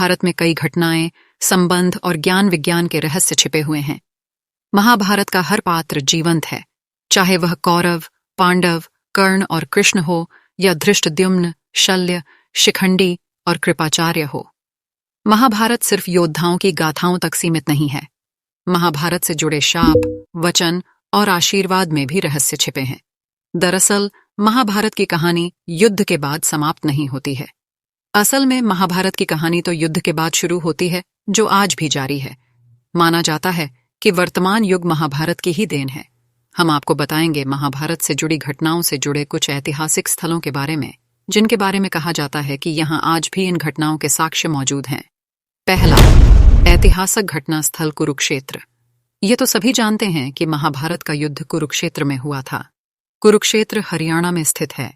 महाभारत में कई घटनाएं, संबंध और ज्ञान विज्ञान के रहस्य छिपे हुए हैं। महाभारत का हर पात्र जीवंत है, चाहे वह कौरव, पांडव, कर्ण और कृष्ण हो या धृष्टद्युम्न, शल्य, शिखंडी और कृपाचार्य हो। महाभारत सिर्फ योद्धाओं की गाथाओं तक सीमित नहीं है। महाभारत से जुड़े शाप, वचन और आशीर्वाद में भी रहस्य छिपे हैं। दरअसल महाभारत की कहानी युद्ध के बाद समाप्त नहीं होती है। असल में महाभारत की कहानी तो युद्ध के बाद शुरू होती है, जो आज भी जारी है। माना जाता है कि वर्तमान युग महाभारत की ही देन है। हम आपको बताएंगे महाभारत से जुड़ी घटनाओं से जुड़े कुछ ऐतिहासिक स्थलों के बारे में, जिनके बारे में कहा जाता है कि यहाँ आज भी इन घटनाओं के साक्ष्य मौजूद हैं। पहला, ऐतिहासिक घटना स्थल कुरुक्षेत्र। ये तो सभी जानते हैं कि महाभारत का युद्ध कुरुक्षेत्र में हुआ था। कुरुक्षेत्र हरियाणा में स्थित है।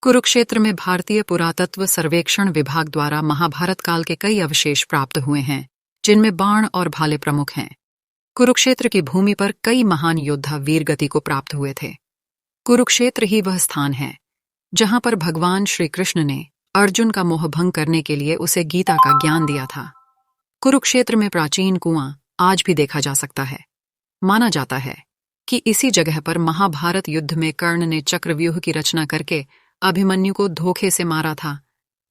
कुरुक्षेत्र में भारतीय पुरातत्व सर्वेक्षण विभाग द्वारा महाभारत काल के कई अवशेष प्राप्त हुए हैं, जिनमें बाण और भाले प्रमुख हैं। कुरुक्षेत्र की भूमि पर कई महान योद्धा वीर गति को प्राप्त हुए थे। कुरुक्षेत्र ही वह स्थान है जहां पर भगवान श्री कृष्ण ने अर्जुन का मोहभंग करने के लिए उसे गीता का ज्ञान दिया था। कुरुक्षेत्र में प्राचीन कुआं आज भी देखा जा सकता है। माना जाता है कि इसी जगह पर महाभारत युद्ध में कर्ण ने चक्रव्यूह की रचना करके अभिमन्यु को धोखे से मारा था,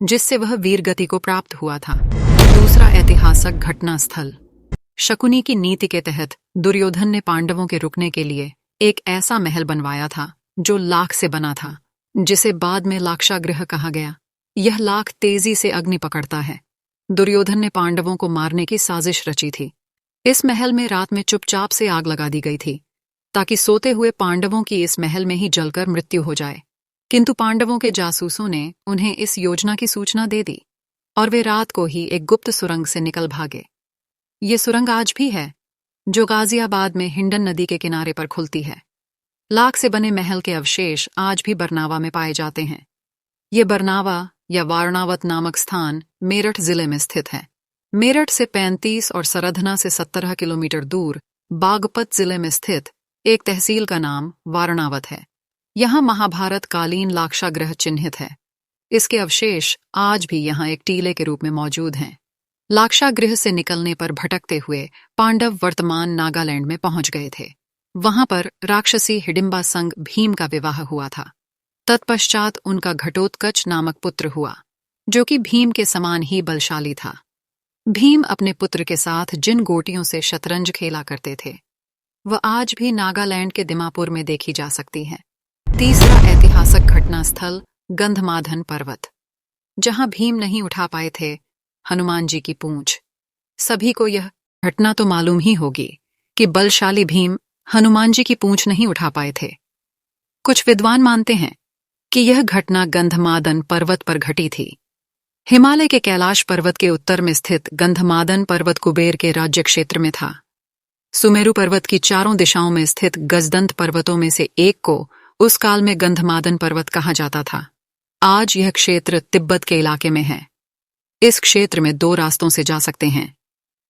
जिससे वह वीर गति को प्राप्त हुआ था। दूसरा ऐतिहासिक घटना स्थल, शकुनी की नीति के तहत दुर्योधन ने पांडवों के रुकने के लिए एक ऐसा महल बनवाया था जो लाख से बना था, जिसे बाद में लाक्षागृह कहा गया। यह लाख तेजी से अग्नि पकड़ता है। दुर्योधन ने पांडवों को मारने की साजिश रची थी। इस महल में रात में चुपचाप से आग लगा दी गई थी, ताकि सोते हुए पांडवों की इस महल में ही जलकर मृत्यु हो जाए। किंतु पांडवों के जासूसों ने उन्हें इस योजना की सूचना दे दी और वे रात को ही एक गुप्त सुरंग से निकल भागे। ये सुरंग आज भी है, जो गाजियाबाद में हिंडन नदी के किनारे पर खुलती है। लाख से बने महल के अवशेष आज भी बरनावा में पाए जाते हैं। ये बरनावा या वारणावत नामक स्थान मेरठ जिले में स्थित है। मेरठ से 35 और सरधना से 17 किलोमीटर दूर बागपत जिले में स्थित एक तहसील का नाम वारणावत है। यहाँ महाभारत कालीन लाक्षागृह चिन्हित है। इसके अवशेष आज भी यहाँ एक टीले के रूप में मौजूद हैं। लाक्षागृह से निकलने पर भटकते हुए पांडव वर्तमान नागालैंड में पहुंच गए थे। वहां पर राक्षसी हिडिंबा संग भीम का विवाह हुआ था। तत्पश्चात उनका घटोत्कच नामक पुत्र हुआ, जो कि भीम के समान ही बलशाली था। भीम अपने पुत्र के साथ जिन गोटियों से शतरंज खेला करते थे, वह आज भी नागालैंड के दिमापुर में देखी जा सकती है। तीसरा ऐतिहासिक घटना स्थल गंधमादन पर्वत, जहां भीम नहीं उठा पाए थे हनुमान जी की पूंछ। सभी को यह घटना तो मालूम ही होगी कि बलशाली भीम हनुमान जी की पूंछ नहीं उठा पाए थे। कुछ विद्वान मानते हैं कि यह घटना गंधमादन पर्वत पर घटी थी। हिमालय के कैलाश पर्वत के उत्तर में स्थित गंधमादन पर्वत कुबेर के राज्य क्षेत्र में था। सुमेरु पर्वत की चारों दिशाओं में स्थित गजदंत पर्वतों में से एक को उस काल में गंधमादन पर्वत कहा जाता था। आज यह क्षेत्र तिब्बत के इलाके में है। इस क्षेत्र में 2 रास्तों से जा सकते हैं।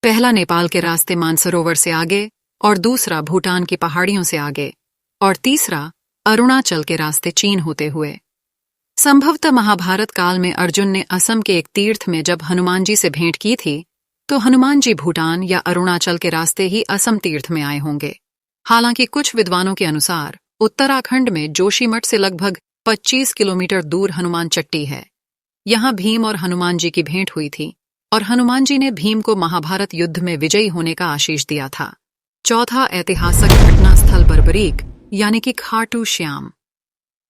पहला नेपाल के रास्ते मानसरोवर से आगे और दूसरा भूटान की पहाड़ियों से आगे और तीसरा अरुणाचल के रास्ते चीन होते हुए। संभवतः महाभारत काल में अर्जुन ने असम के एक तीर्थ में जब हनुमान जी से भेंट की थी, तो हनुमान जी भूटान या अरुणाचल के रास्ते ही असम तीर्थ में आए होंगे। हालांकि कुछ विद्वानों के अनुसार उत्तराखंड में जोशीमठ से लगभग 25 किलोमीटर दूर हनुमान चट्टी है। यहाँ भीम और हनुमान जी की भेंट हुई थी और हनुमान जी ने भीम को महाभारत युद्ध में विजयी होने का आशीष दिया था। चौथा ऐतिहासिक घटना स्थल बर्बरीक यानी कि खाटू श्याम।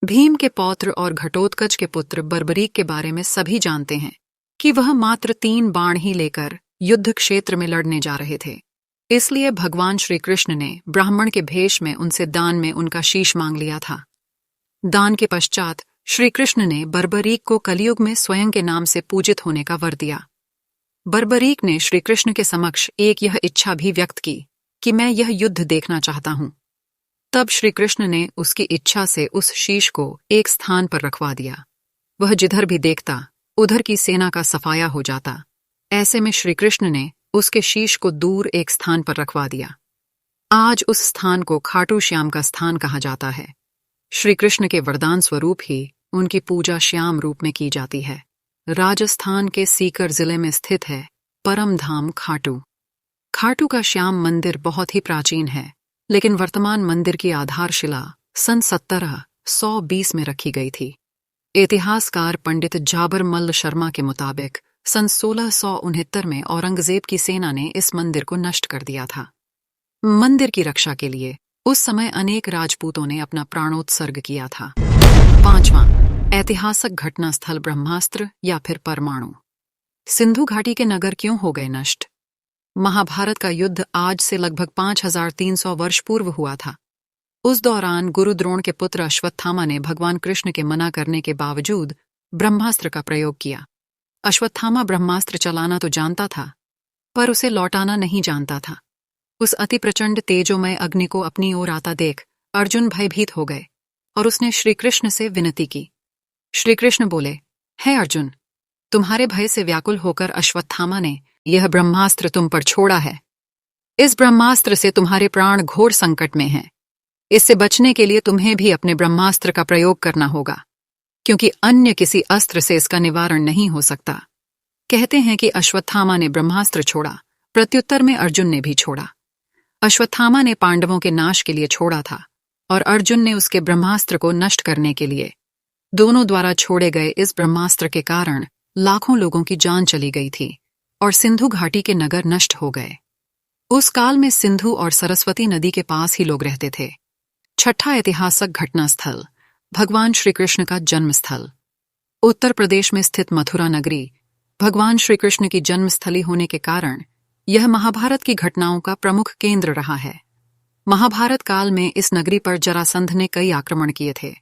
भीम के पौत्र और घटोत्कच के पुत्र बर्बरीक के बारे में सभी जानते हैं कि वह मात्र 3 बाण ही लेकर युद्ध क्षेत्र में लड़ने जा रहे थे। इसलिए भगवान श्री कृष्ण ने ब्राह्मण के भेष में उनसे दान में उनका शीश मांग लिया था। दान के पश्चात श्री कृष्ण ने बर्बरीक को कलयुग में स्वयं के नाम से पूजित होने का वर दिया। बर्बरीक ने श्री कृष्ण के समक्ष एक यह इच्छा भी व्यक्त की कि मैं यह युद्ध देखना चाहता हूं। तब श्री कृष्ण ने उसकी इच्छा से उस शीश को एक स्थान पर रखवा दिया। वह जिधर भी देखता उधर की सेना का सफाया हो जाता। ऐसे में श्री कृष्ण ने उसके शीश को दूर एक स्थान पर रखवा दिया। आज उस स्थान को खाटू श्याम का स्थान कहा जाता है। श्री कृष्ण के वरदान स्वरूप ही उनकी पूजा श्याम रूप में की जाती है। राजस्थान के सीकर जिले में स्थित है परम धाम खाटू। खाटू का श्याम मंदिर बहुत ही प्राचीन है, लेकिन वर्तमान मंदिर की आधारशिला सन 1720 में रखी गई थी। इतिहासकार पंडित जाबर मल्ल शर्मा के मुताबिक सन 1669 में औरंगजेब की सेना ने इस मंदिर को नष्ट कर दिया था। मंदिर की रक्षा के लिए उस समय अनेक राजपूतों ने अपना प्राणोत्सर्ग किया था। 5वां ऐतिहासिक घटना स्थल ब्रह्मास्त्र या फिर परमाणु। सिंधु घाटी के नगर क्यों हो गए नष्ट? महाभारत का युद्ध आज से लगभग 5300 वर्ष पूर्व हुआ था। उस दौरान गुरु द्रोण के पुत्र अश्वत्थामा ने भगवान कृष्ण के मना करने के बावजूद ब्रह्मास्त्र का प्रयोग किया। अश्वत्थामा ब्रह्मास्त्र चलाना तो जानता था, पर उसे लौटाना नहीं जानता था। उस अति प्रचंड तेजोमय अग्नि को अपनी ओर आता देख अर्जुन भयभीत हो गए और उसने श्री कृष्ण से विनती की। श्री कृष्ण बोले, हे अर्जुन, तुम्हारे भय से व्याकुल होकर अश्वत्थामा ने यह ब्रह्मास्त्र तुम पर छोड़ा है। इस ब्रह्मास्त्र से तुम्हारे प्राण घोर संकट में हैं। इससे बचने के लिए तुम्हें भी अपने ब्रह्मास्त्र का प्रयोग करना होगा, क्योंकि अन्य किसी अस्त्र से इसका निवारण नहीं हो सकता। कहते हैं कि अश्वत्थामा ने ब्रह्मास्त्र छोड़ा, प्रत्युत्तर में अर्जुन ने भी छोड़ा। अश्वत्थामा ने पांडवों के नाश के लिए छोड़ा था और अर्जुन ने उसके ब्रह्मास्त्र को नष्ट करने के लिए। दोनों द्वारा छोड़े गए इस ब्रह्मास्त्र के कारण लाखों लोगों की जान चली गई थी और सिंधु घाटी के नगर नष्ट हो गए। उस काल में सिंधु और सरस्वती नदी के पास ही लोग रहते थे। 6ठा ऐतिहासिक घटना स्थल भगवान श्री कृष्ण का जन्म स्थल। उत्तर प्रदेश में स्थित मथुरा नगरी भगवान श्री कृष्ण की जन्मस्थली होने के कारण यह महाभारत की घटनाओं का प्रमुख केंद्र रहा है। महाभारत काल में इस नगरी पर जरासंध ने कई आक्रमण किए थे।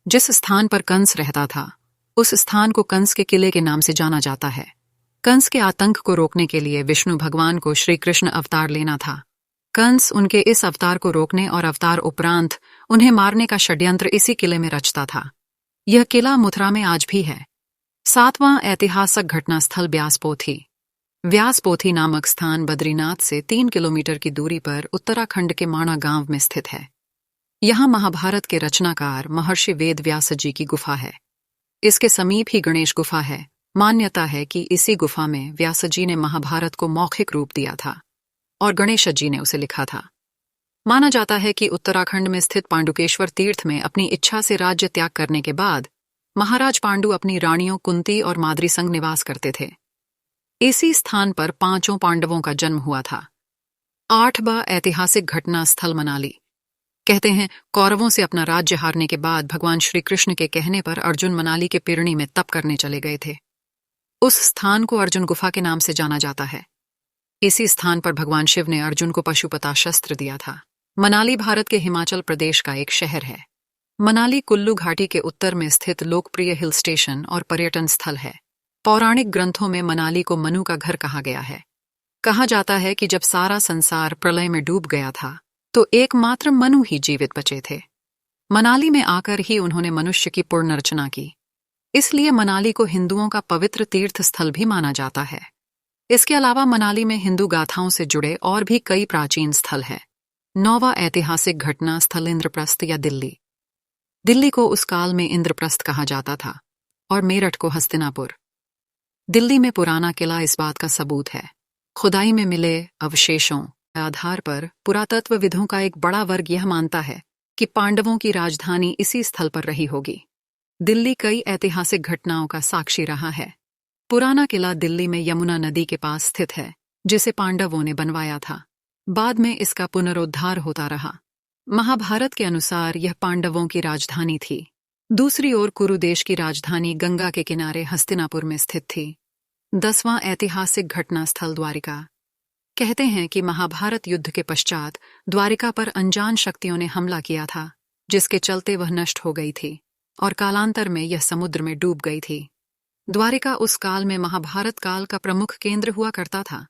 जिस स्थान पर कंस रहता था, उस स्थान को कंस के किले के नाम से जाना जाता है। कंस के आतंक को रोकने के लिए विष्णु भगवान को श्री कृष्ण अवतार लेना था। कंस उनके इस अवतार को रोकने और अवतार उपरांत उन्हें मारने का षड्यंत्र इसी किले में रचता था। यह किला मथुरा में आज भी है। 7वां ऐतिहासिक घटना स्थल व्यासपोथी। व्यासपोथी नामक स्थान बद्रीनाथ से 3 किलोमीटर की दूरी पर उत्तराखंड के माणा गांव में स्थित है। यहाँ महाभारत के रचनाकार महर्षि वेद व्यास जी की गुफा है। इसके समीप ही गणेश गुफा है। मान्यता है कि इसी गुफा में व्यास जी ने महाभारत को मौखिक रूप दिया था और गणेश जी ने उसे लिखा था। माना जाता है कि उत्तराखंड में स्थित पांडुकेश्वर तीर्थ में अपनी इच्छा से राज्य त्याग करने के बाद महाराज पांडु अपनी रानियों कुंती और माद्री संग निवास करते थे। इसी स्थान पर 5 पांडवों का जन्म हुआ था। 8वां ऐतिहासिक घटना स्थल मनाली। कहते हैं कौरवों से अपना राज्य हारने के बाद भगवान श्री कृष्ण के कहने पर अर्जुन मनाली के पिरणी में तप करने चले गए थे। उस स्थान को अर्जुन गुफा के नाम से जाना जाता है। इसी स्थान पर भगवान शिव ने अर्जुन को पशुपता शस्त्र दिया था। मनाली भारत के हिमाचल प्रदेश का एक शहर है। मनाली कुल्लू घाटी के उत्तर में स्थित लोकप्रिय हिल स्टेशन और पर्यटन स्थल है। पौराणिक ग्रंथों में मनाली को मनु का घर कहा गया है। कहा जाता है कि जब सारा संसार प्रलय में डूब गया था तो एकमात्र मनु ही जीवित बचे थे। मनाली में आकर ही उन्होंने मनुष्य की पुनर्रचना की। इसलिए मनाली को हिंदुओं का पवित्र तीर्थ स्थल भी माना जाता है। इसके अलावा मनाली में हिंदू गाथाओं से जुड़े और भी कई प्राचीन स्थल हैं। 9वां ऐतिहासिक घटना स्थल इंद्रप्रस्थ या दिल्ली। दिल्ली को उस काल में इंद्रप्रस्थ कहा जाता था और मेरठ को हस्तिनापुर। दिल्ली में पुराना किला इस बात का सबूत है। खुदाई में मिले अवशेषों के आधार पर पुरातत्वविदों का एक बड़ा वर्ग यह मानता है कि पांडवों की राजधानी इसी स्थल पर रही होगी। दिल्ली कई ऐतिहासिक घटनाओं का साक्षी रहा है। पुराना किला दिल्ली में यमुना नदी के पास स्थित है, जिसे पांडवों ने बनवाया था। बाद में इसका पुनरुद्धार होता रहा। महाभारत के अनुसार यह पांडवों की राजधानी थी। दूसरी ओर कुरु देश की राजधानी गंगा के किनारे हस्तिनापुर में स्थित थी। 10वां ऐतिहासिक घटना स्थल द्वारिका। कहते हैं कि महाभारत युद्ध के पश्चात द्वारिका पर अनजान शक्तियों ने हमला किया था, जिसके चलते वह नष्ट हो गई थी और कालांतर में यह समुद्र में डूब गई थी। द्वारिका उस काल में महाभारत काल का प्रमुख केंद्र हुआ करता था,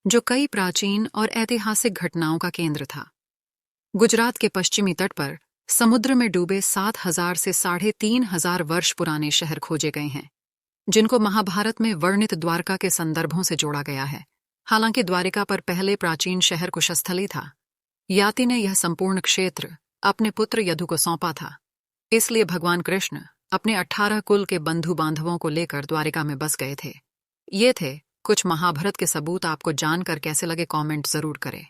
जो कई प्राचीन और ऐतिहासिक घटनाओं का केंद्र था। गुजरात के पश्चिमी तट पर समुद्र में डूबे 7000 से 3500 वर्ष पुराने शहर खोजे गए हैं, जिनको महाभारत में वर्णित द्वारका के संदर्भों से जोड़ा गया है। हालांकि द्वारिका पर पहले प्राचीन शहर कुशस्थली था। याति ने यह संपूर्ण क्षेत्र अपने पुत्र यदु को सौंपा था। इसलिए भगवान कृष्ण अपने 18 कुल के बंधु बांधवों को लेकर द्वारिका में बस गए थे। ये थे कुछ महाभारत के सबूत। आपको जानकर कैसे लगे कमेंट जरूर करें।